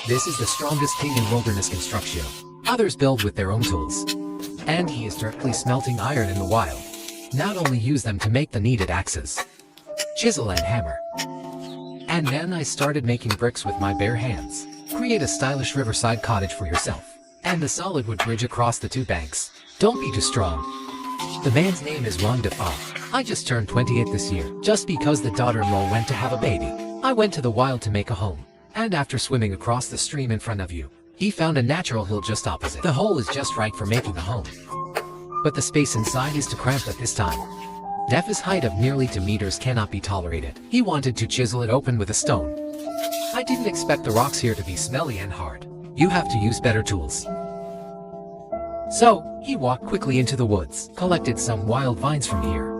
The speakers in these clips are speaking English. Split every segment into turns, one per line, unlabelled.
This is the strongest king in wilderness construction. Others build with their own tools. And he is directly smelting iron in the wild. Not only use them to make the needed axes, chisel and hammer. And then I started making bricks with my bare hands. Create a stylish riverside cottage for yourself. And the solid wood bridge across the two banks. Don't be too strong. The man's name is Ron Defoe. I just turned 28 this year. Just because the daughter-in-law went to have a baby, I went to the wild to make a home. And after swimming across the stream in front of you, he found a natural hill just opposite. The hole is just right for making a home. But the space inside is too cramped at this time. Def's height of nearly 2 meters cannot be tolerated. He wanted to chisel it open with a stone. I didn't expect the rocks here to be smelly and hard. You have to use better tools. So, he walked quickly into the woods, collected some wild vines from here.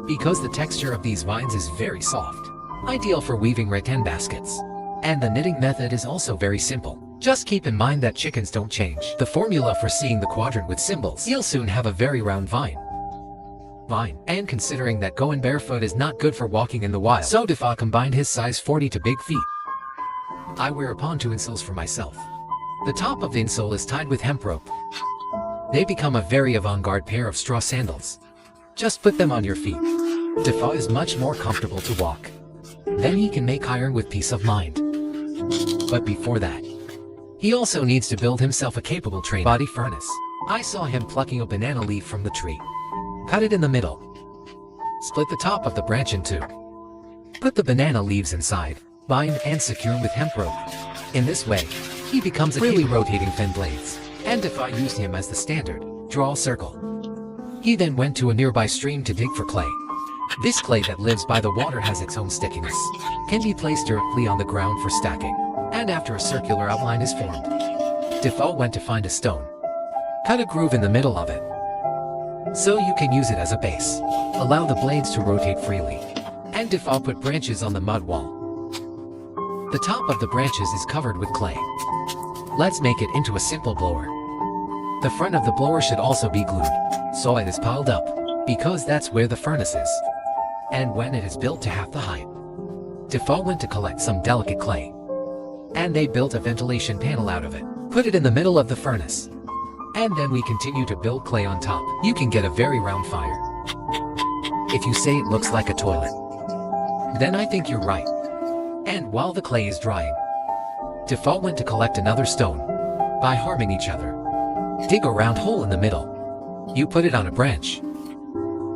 Because the texture of these vines is very soft, ideal for weaving rattan baskets. And the knitting method is also very simple. Just keep in mind that chickens don't change the formula for seeing the quadrant with symbols. You'll soon have a very round vine. And considering that going barefoot is not good for walking in the wild, so Defoe combined his size 40 to big feet. I wear upon 2 insoles for myself. The top of the insole is tied with hemp rope. They become a very avant-garde pair of straw sandals. Just put them on your feet. Defoe is much more comfortable to walk. Then he can make iron with peace of mind. But before that, he also needs to build himself a capable train body furnace. I saw him plucking a banana leaf from the tree. Cut it in the middle. Split the top of the branch in 2. Put the banana leaves inside. Bind and secure with hemp rope. In this way, he becomes a really rotating fin blades. And Defoe used him as the standard. Draw a circle. He then went to a nearby stream to dig for clay. This clay that lives by the water has its own stickiness. Can be placed directly on the ground for stacking. And after a circular outline is formed, Defoe went to find a stone. Cut a groove in the middle of it, so you can use it as a base. Allow the blades to rotate freely. And Defoe put branches on the mud wall. The top of the branches is covered with clay. Let's make it into a simple blower. The front of the blower should also be glued, so it is piled up, because that's where the furnace is. And when it is built to half the height, Defoe went to collect some delicate clay. And they built a ventilation panel out of it. Put it in the middle of the furnace. And then we continue to build clay on top. You can get a very round fire. If you say it looks like a toilet, then I think you're right. And while the clay is drying, Defoe went to collect another stone. By harming each other, dig a round hole in the middle. You put it on a branch.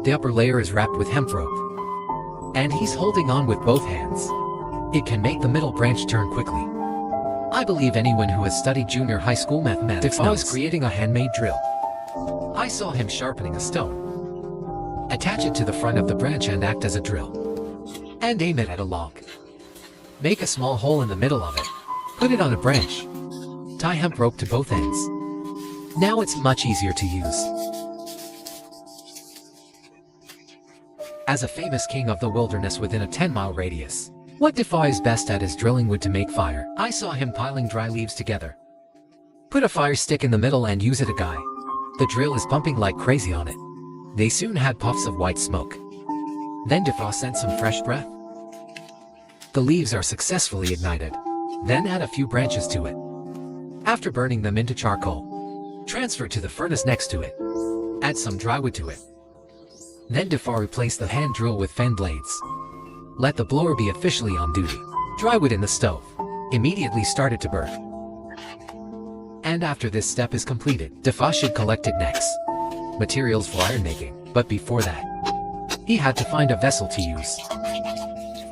The upper layer is wrapped with hemp rope. And he's holding on with both hands. It can make the middle branch turn quickly. I believe anyone who has studied junior high school mathematics knows creating a handmade drill. I saw him sharpening a stone. Attach it to the front of the branch and act as a drill. And aim it at a log. Make a small hole in the middle of it. Put it on a branch. Tie hemp rope to both ends. Now it's much easier to use. As a famous king of the wilderness within a 10-mile radius, what Defoe is best at is drilling wood to make fire. I saw him piling dry leaves together. Put a fire stick in the middle and use it a guy. The drill is pumping like crazy on it. They soon had puffs of white smoke. Then Defoe sent some fresh breath. The leaves are successfully ignited. Then add a few branches to it. After burning them into charcoal, transfer to the furnace next to it. Add some dry wood to it. Then Defoe replaced the hand drill with fan blades. Let the blower be officially on duty. Dry wood in the stove. Immediately started to burn. And after this step is completed, Defoe should collect it next. Materials for iron making. But before that, he had to find a vessel to use.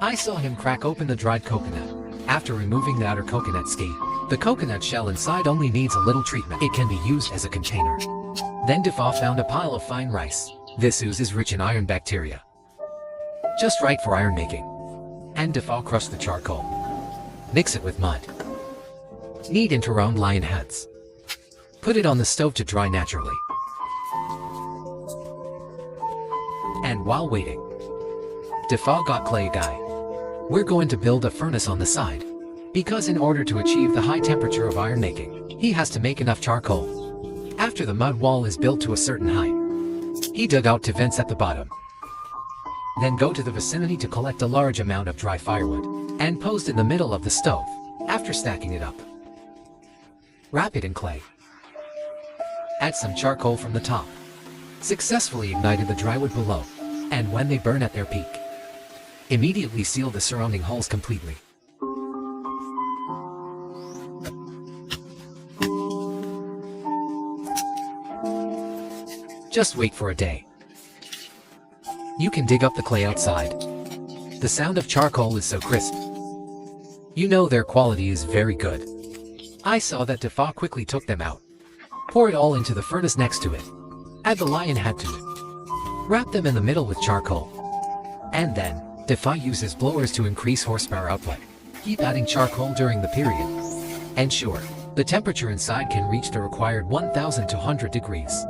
I saw him crack open the dried coconut. After removing the outer coconut skin, the coconut shell inside only needs a little treatment. It can be used as a container. Then Defoe found a pile of fine rice. This ooze is rich in iron bacteria, just right for iron making. And Defoe crushed the charcoal. Mix it with mud. Knead into round lion heads. Put it on the stove to dry naturally. And while waiting, Defoe got clay guy. We're going to build a furnace on the side, because in order to achieve the high temperature of iron making, he has to make enough charcoal. After the mud wall is built to a certain height, he dug out 2 vents at the bottom. Then go to the vicinity to collect a large amount of dry firewood, and post in the middle of the stove. After stacking it up, Wrap it in clay. Add some charcoal from the top. Successfully ignited the dry wood below, and when they burn at their peak, immediately seal the surrounding holes completely. Just wait for a day. You can dig up the clay outside. The sound of charcoal is so crisp. You know their quality is very good. I saw that Defa quickly took them out. Pour it all into the furnace next to it. Add the lion head to it. Wrap them in the middle with charcoal. And then, Defa uses blowers to increase horsepower output. Keep adding charcoal during the period. And sure, the temperature inside can reach the required 1200 degrees.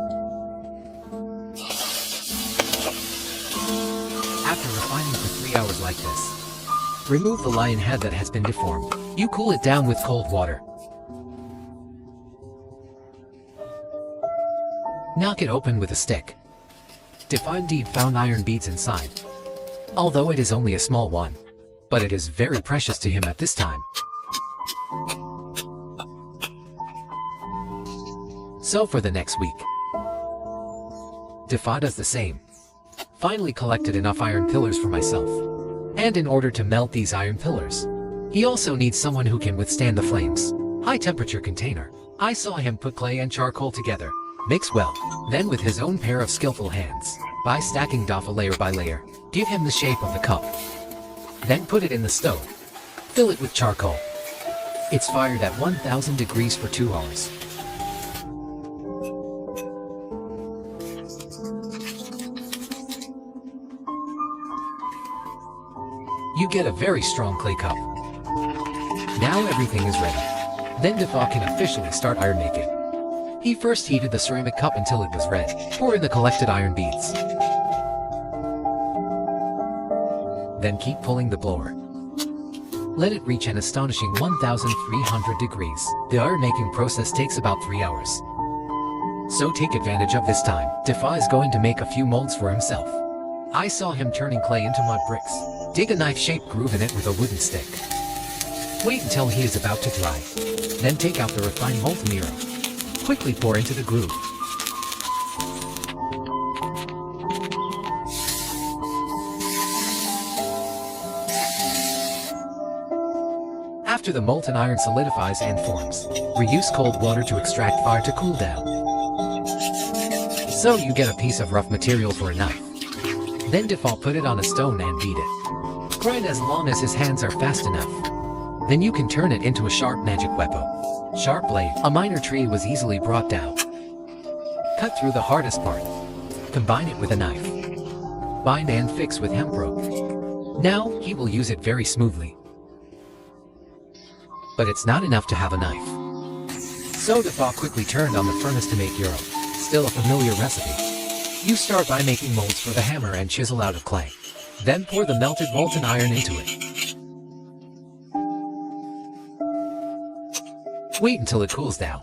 After refining for 3 hours like this, remove the lion head that has been deformed. You cool it down with cold water. Knock it open with a stick. Defa indeed found iron beads inside. Although it is only a small one, but it is very precious to him at this time. So for the next week, Defa does the same. Finally collected enough iron pillars for myself. And in order to melt these iron pillars, he also needs someone who can withstand the flames. High temperature container. I saw him put clay and charcoal together. Mix well. Then with his own pair of skillful hands, by stacking Defa layer by layer, give him the shape of the cup. Then put it in the stove. Fill it with charcoal. It's fired at 1000 degrees for 2 hours. You get a very strong clay cup. Now everything is ready. Then Defa can officially start iron making. He first heated the ceramic cup until it was red. Pour in the collected iron beads. Then keep pulling the blower. Let it reach an astonishing 1300 degrees. The iron making process takes about 3 hours. So take advantage of this time. Defa is going to make a few molds for himself. I saw him turning clay into mud bricks. Dig a knife-shaped groove in it with a wooden stick. Wait until he is about to dry. Then take out the refined molten mirror. Quickly pour into the groove. After the molten iron solidifies and forms, reuse cold water to extract fire to cool down. So you get a piece of rough material for a knife. Then Defa put it on a stone and beat it. Grind as long as his hands are fast enough. Then you can turn it into a sharp magic weapon. Sharp blade. A minor tree was easily brought down. Cut through the hardest part. Combine it with a knife. Bind and fix with hemp rope. Now, he will use it very smoothly. But it's not enough to have a knife. So Defa quickly turned on the furnace to make gyro. Still a familiar recipe. You start by making molds for the hammer and chisel out of clay. Then pour the melted molten iron into it. Wait until it cools down.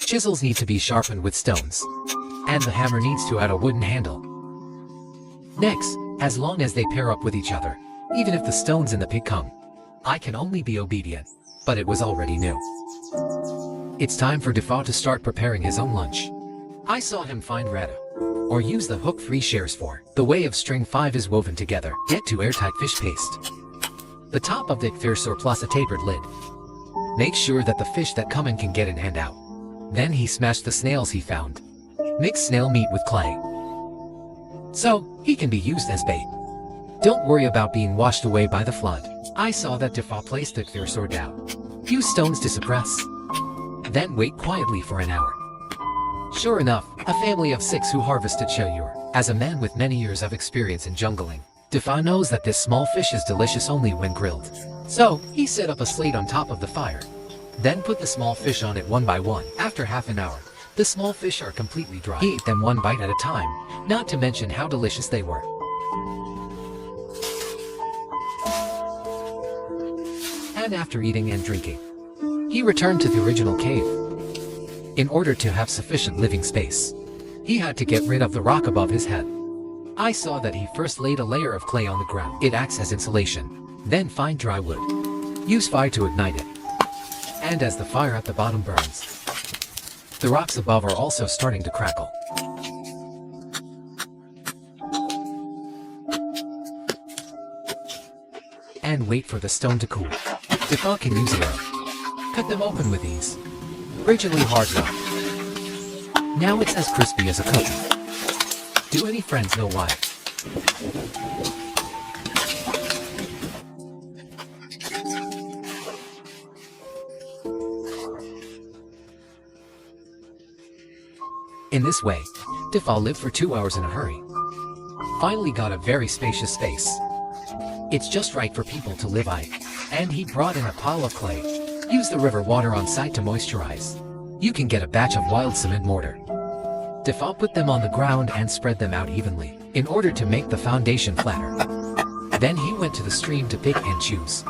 Chisels need to be sharpened with stones. And the hammer needs to add a wooden handle. Next, as long as they pair up with each other, even if the stones in the pit come, I can only be obedient. But it was already new. It's time for Defa to start preparing his own lunch. I saw him find rata, or use the hook 3 shares for. The way of string 5 is woven together. Get to airtight fish paste. The top of the kfir plus a tapered lid. Make sure that the fish that come in can get in and out. Then he smashed the snails he found. Mix snail meat with clay. So, he can be used as bait. Don't worry about being washed away by the flood. I saw that Defa placed the kfir down. Use stones to suppress. Then wait quietly for an hour. Sure enough, a family of 6 who harvested chayur. As a man with many years of experience in jungling, Defa knows that this small fish is delicious only when grilled. So, he set up a slate on top of the fire. Then put the small fish on it one by one. After half an hour, the small fish are completely dry. He ate them one bite at a time, not to mention how delicious they were. And after eating and drinking, he returned to the original cave. In order to have sufficient living space, he had to get rid of the rock above his head. I saw that he first laid a layer of clay on the ground. It acts as insulation. Then find dry wood. Use fire to ignite it. And as the fire at the bottom burns, the rocks above are also starting to crackle. And wait for the stone to cool. Default can use arrow. Cut them open with ease. Originally hard rock. Now it's as crispy as a cookie. Do any friends know why? In this way, Defa lived for 2 hours in a hurry. Finally got a very spacious space. It's just right for people to live by. And he brought in a pile of clay. Use the river water on site to moisturize. You can get a batch of wild cement mortar. Defa put them on the ground and spread them out evenly, in order to make the foundation flatter. Then he went to the stream to pick and choose.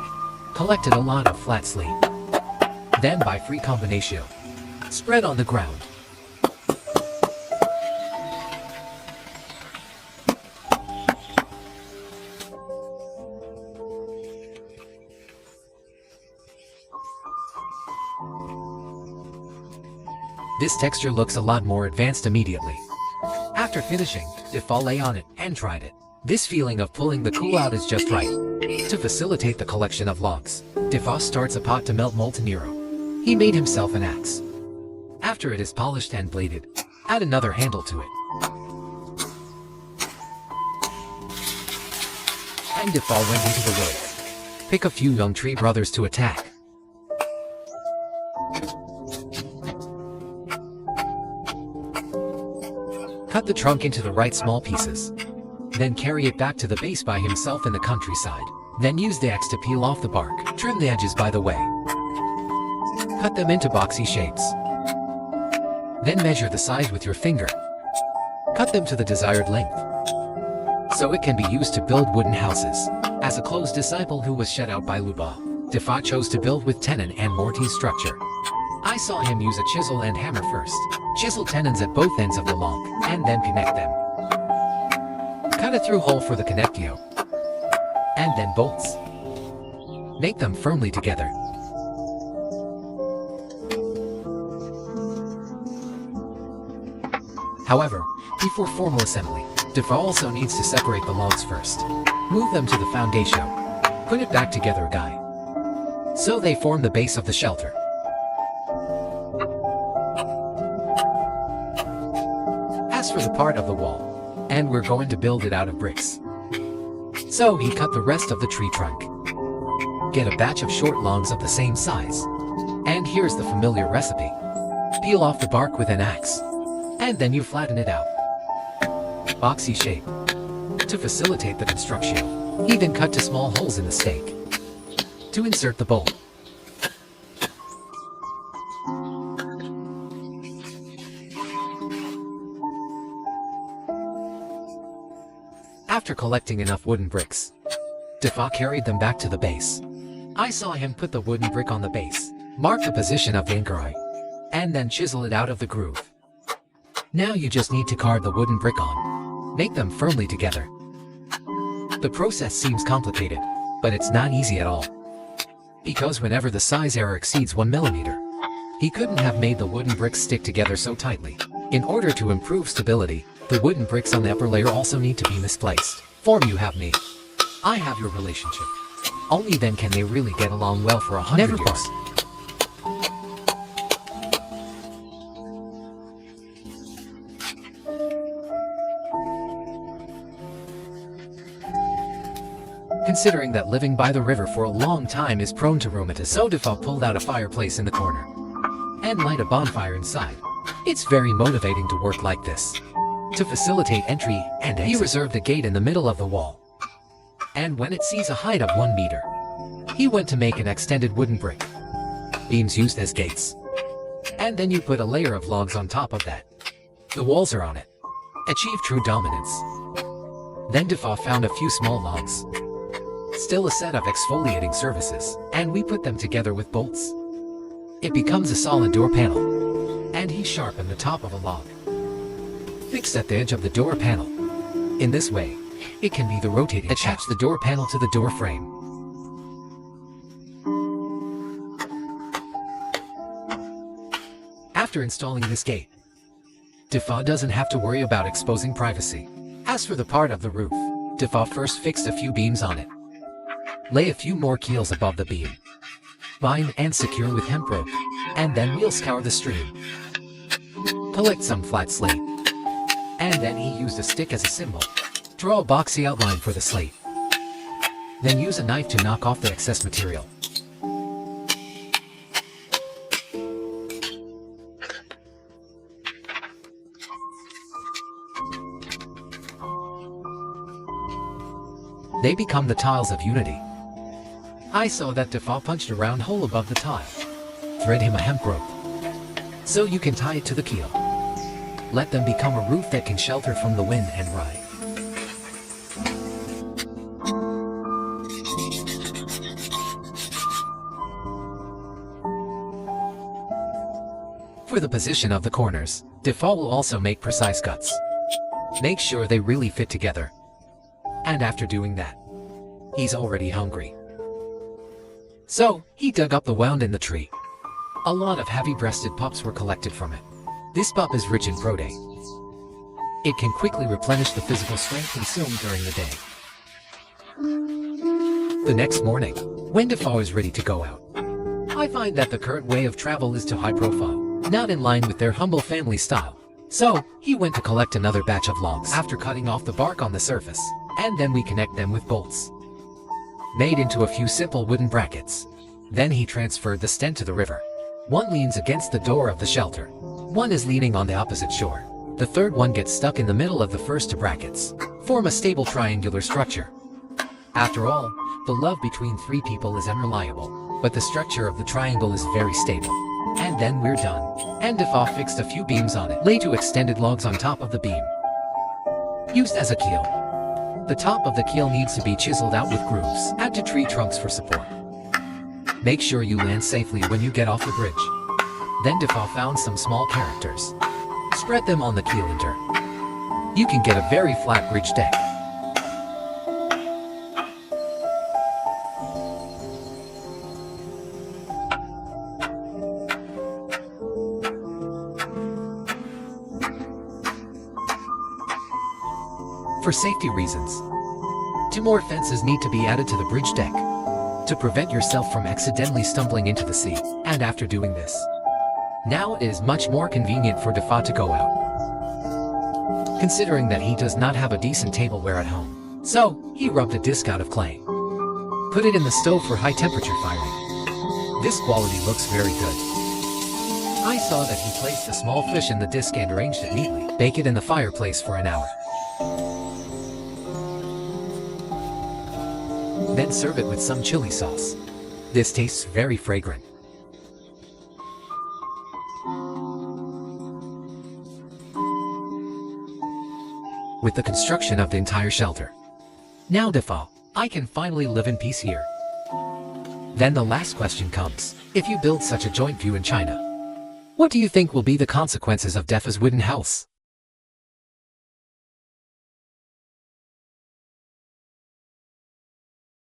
Collected a lot of flat slate. Then by free combination, spread on the ground. This texture looks a lot more advanced immediately. After finishing, Defa lay on it and tried it. This feeling of pulling the cool out is just right. To facilitate the collection of logs, Defa starts a pot to melt molten Nero. He made himself an axe. After it is polished and bladed, add another handle to it. And Defa went into the wood. Pick a few young tree brothers to attack. Cut the trunk into the right small pieces. Then carry it back to the base by himself in the countryside. Then use the axe to peel off the bark. Trim the edges by the way. Cut them into boxy shapes. Then measure the size with your finger. Cut them to the desired length, so it can be used to build wooden houses. As a close disciple who was shut out by Luba, Defa chose to build with tenon and mortise structure. I saw him use a chisel and hammer first. Chisel tenons at both ends of the log, and then connect them. Cut a through hole for the connectio, and then bolts. Make them firmly together. However, before formal assembly, Defa also needs to separate the logs first. Move them to the foundation. Put it back together, guy. So they form the base of the shelter. As for the part of the wall, and we're going to build it out of bricks. So he cut the rest of the tree trunk. Get a batch of short logs of the same size. And here's the familiar recipe. Peel off the bark with an axe. And then you flatten it out. Boxy shape. To facilitate the construction, he then cut to small holes in the stake. To insert the bolt. After collecting enough wooden bricks, Defa carried them back to the base. I saw him put the wooden brick on the base, mark the position of the anchorite, and then chisel it out of the groove. Now you just need to carve the wooden brick on. Make them firmly together. The process seems complicated, but it's not easy at all. Because whenever the size error exceeds 1 millimeter, he couldn't have made the wooden bricks stick together so tightly. In order to improve stability, the wooden bricks on the upper layer also need to be misplaced. Form you have me. I have your relationship. Only then can they really get along well for 100 years. Part. Considering that living by the river for a long time is prone to rheumatism, so Defa pulled out a fireplace in the corner and light a bonfire inside. It's very motivating to work like this. To facilitate entry and exit, he reserved a gate in the middle of the wall. And when it sees a height of 1 meter, he went to make an extended wooden brick. Beams used as gates. And then you put a layer of logs on top of that. The walls are on it. Achieve true dominance. Then Defa found a few small logs. Still a set of exfoliating surfaces, and we put them together with bolts. It becomes a solid door panel. And he sharpened the top of a log. Fixed at the edge of the door panel. In this way, it can be the rotating. Attach the door panel to the door frame. After installing this gate, Defa doesn't have to worry about exposing privacy. As for the part of the roof, Defa first fixed a few beams on it. Lay a few more keels above the beam. Bind and secure with hemp rope, and then we'll scour the stream. Collect some flat slate. And then he used a stick as a symbol. Draw a boxy outline for the slate. Then use a knife to knock off the excess material. They become the tiles of unity. I saw that Defa punched a round hole above the tile. Thread him a hemp rope, so you can tie it to the keel. Let them become a roof that can shelter from the wind and rain. For the position of the corners, Defa will also make precise cuts. Make sure they really fit together. And after doing that, he's already hungry. So, he dug up the wound in the tree. A lot of heavy-breasted pups were collected from it. This pup is rich in protein. It can quickly replenish the physical strength consumed during the day. The next morning, when Defa is ready to go out, I find that the current way of travel is too high profile, not in line with their humble family style. So, he went to collect another batch of logs after cutting off the bark on the surface, and then we connect them with bolts made into a few simple wooden brackets. Then he transferred the stent to the river. One leans against the door of the shelter. One is leaning on the opposite shore. The third one gets stuck in the middle of the first two brackets. Form a stable triangular structure. After all, the love between three people is unreliable, but the structure of the triangle is very stable. And then we're done. And Defa fixed a few beams on it. Lay two extended logs on top of the beam, used as a keel. The top of the keel needs to be chiseled out with grooves. Add to tree trunks for support. Make sure you land safely when you get off the bridge. Then Defa found some small characters. Spread them on the keel and turn. You can get a very flat bridge deck. For safety reasons, 2 more fences need to be added to the bridge deck to prevent yourself from accidentally stumbling into the sea. And after doing this, now it is much more convenient for Defa to go out, considering that he does not have a decent tableware at home. So, he rubbed a disc out of clay, put it in the stove for high temperature firing. This quality looks very good. I saw that he placed a small fish in the disc and arranged it neatly. Bake it in the fireplace for an hour. Then serve it with some chili sauce. This tastes very fragrant. With the construction of the entire shelter, now Defa, I can finally live in peace here. Then the last question comes. If you build such a joint view in China, what do you think will be the consequences of Defa's wooden house?